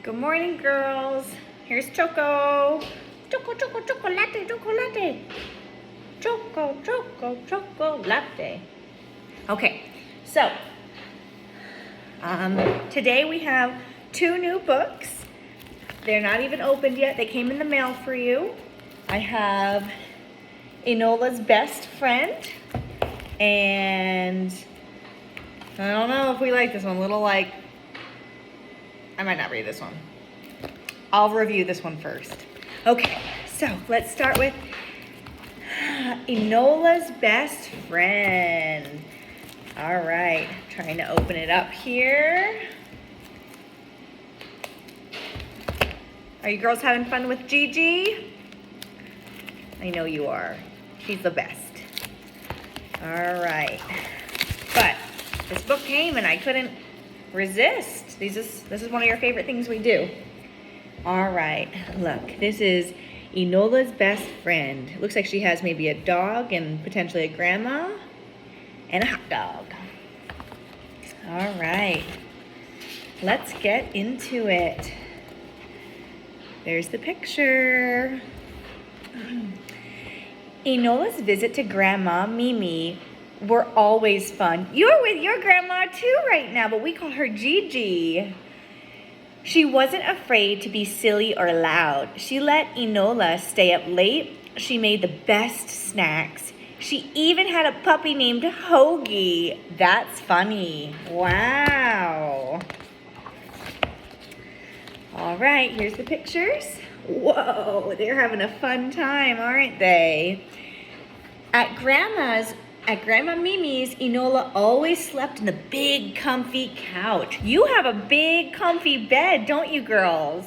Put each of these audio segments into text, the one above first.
Good morning, girls. Here's Choco. Choco, choco, chocolate, chocolate. Choco, choco, chocolate. Okay, so today we have 2 new books. They're not even opened yet. They came in the mail for you. I have Enola's Best Friend, and I don't know if we like this one. A little like, I might not read this one. I'll review this one first. Okay, so let's start with Enola's Best Friend. All right, trying to open it up here. Are you girls having fun with Gigi? I know you are. She's the best. All right, but this book came and I couldn't resist. This is one of your favorite things we do. All right, look, this is Enola's Best Friend. It looks like she has maybe a dog and potentially a grandma and a hot dog. All right, let's get into it. There's the picture. Enola's visit to Grandma Mimi were always fun. You're with your grandma too right now, but we call her Gigi. She wasn't afraid to be silly or loud. She let Enola stay up late. She made the best snacks. She even had a puppy named Hoagie. That's funny. Wow. All right, here's the pictures. Whoa, they're having a fun time, aren't they? At Grandma Mimi's, Enola always slept in the big, comfy couch. You have a big, comfy bed, don't you, girls?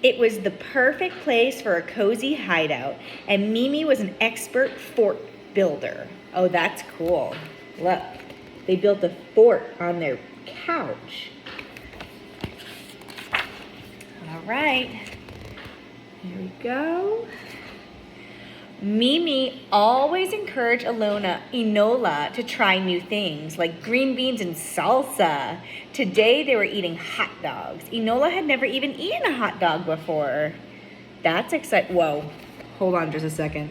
It was the perfect place for a cozy hideout, and Mimi was an expert fort builder. Oh, that's cool. Look, they built a fort on their couch. All right, here we go. Mimi always encouraged Enola to try new things like green beans and salsa. Today they were eating hot dogs. Enola had never even eaten a hot dog before. That's exciting. Whoa, hold on just a second.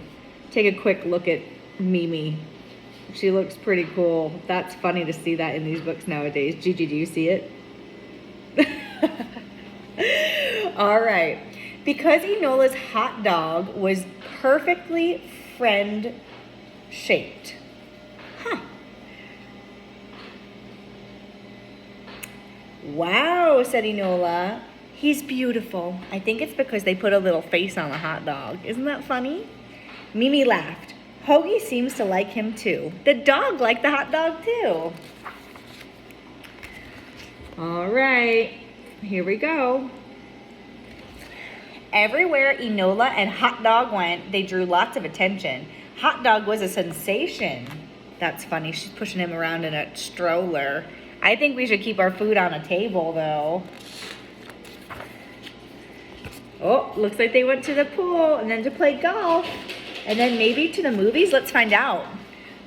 Take a quick look at Mimi. She looks pretty cool. That's funny to see that in these books nowadays. Gigi, do you see it? All right. Because Enola's hot dog was perfectly friend-shaped. Wow, said Enola. He's beautiful. I think it's because they put a little face on the hot dog. Isn't that funny? Mimi laughed. Hoagie seems to like him too. The dog liked the hot dog too. All right, here we go. Everywhere Enola and Hot Dog went, they drew lots of attention. Hot Dog was a sensation. That's funny, she's pushing him around in a stroller. I think we should keep our food on a table though. Oh, looks like they went to the pool and then to play golf and then maybe to the movies. Let's find out.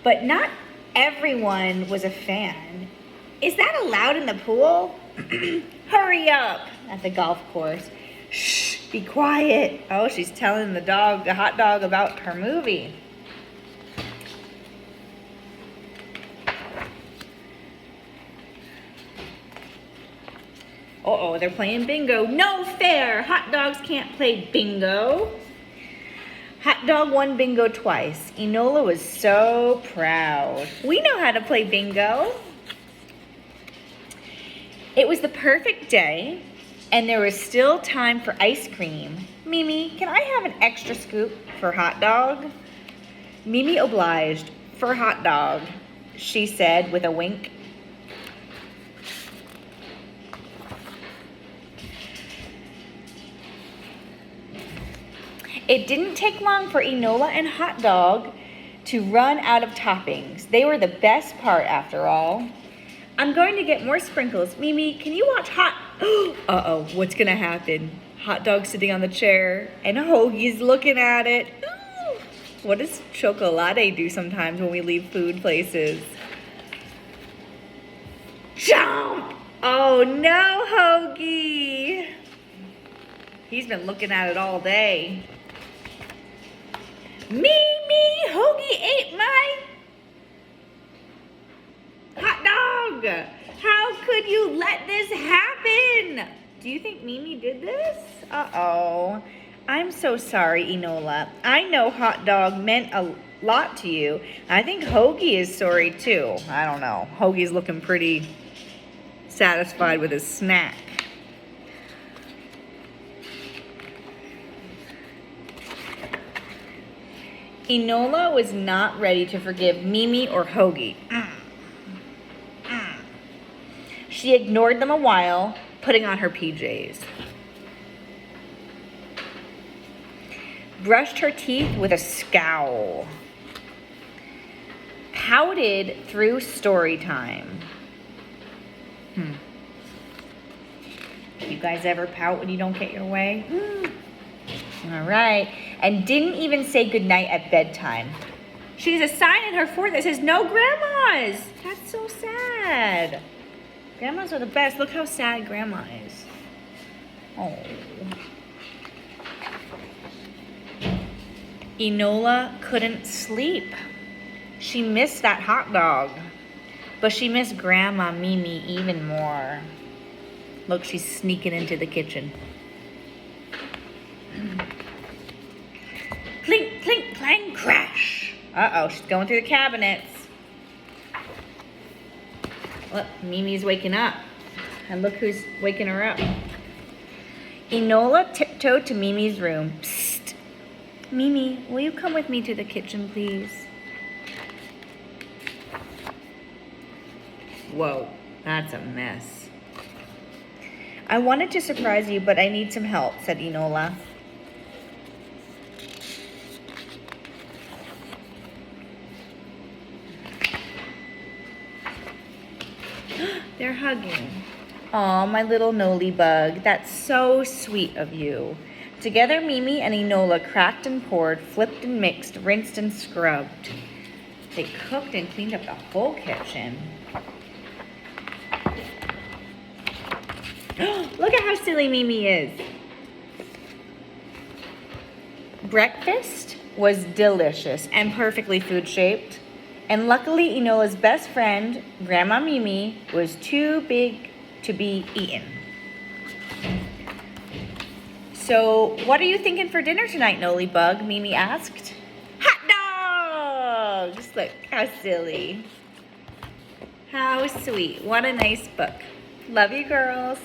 But not everyone was a fan. Is that allowed in the pool? Hurry up at the golf course. Shh, be quiet. Oh, she's telling the hot dog about her movie. Uh-oh, they're playing bingo. No fair! Hot dogs can't play bingo. Hot dog won bingo twice. Enola was so proud. We know how to play bingo. It was the perfect day, and there was still time for ice cream. Mimi, can I have an extra scoop for hot dog? Mimi obliged. For hot dog, she said with a wink. It didn't take long for Enola and Hot Dog to run out of toppings. They were the best part after all. I'm going to get more sprinkles. Mimi, can you watch Uh-oh, what's gonna happen? Hot Dog sitting on the chair and Hoagie's looking at it. Ooh. What does Chocolate do sometimes when we leave food places? Jump! Oh no, Hoagie! He's been looking at it all day. Mimi, Hoagie ate my hot dog. How could you let this happen? Do you think Mimi did this? Uh-oh. I'm so sorry, Enola. I know hot dog meant a lot to you. I think Hoagie is sorry too. I don't know. Hoagie's looking pretty satisfied with his snack. Enola was not ready to forgive Mimi or Hoagie. She ignored them a while, putting on her PJs. Brushed her teeth with a scowl. Pouted through story time. You guys ever pout when you don't get your way? All right. And didn't even say goodnight at bedtime. She's a sign in her fort that says, no grandmas. That's so sad. Grandmas are the best. Look how sad Grandma is. Oh. Enola couldn't sleep. She missed that hot dog. But she missed Grandma Mimi even more. Look, she's sneaking into the kitchen. Clink, clink, clang, crash. Uh-oh, she's going through the cabinets. Look, Mimi's waking up. And look who's waking her up. Enola tiptoed to Mimi's room. Psst. Mimi, will you come with me to the kitchen, please? Whoa, that's a mess. I wanted to surprise you, but I need some help, said Enola. They're hugging. Aw, my little Noli bug. That's so sweet of you. Together, Mimi and Enola cracked and poured, flipped and mixed, rinsed and scrubbed. They cooked and cleaned up the whole kitchen. Look at how silly Mimi is. Breakfast was delicious and perfectly food-shaped. And luckily, Enola's best friend, Grandma Mimi, was too big to be eaten. So, what are you thinking for dinner tonight, Noli Bug? Mimi asked. Hot dogs! Look, how silly. How sweet. What a nice book. Love you, girls.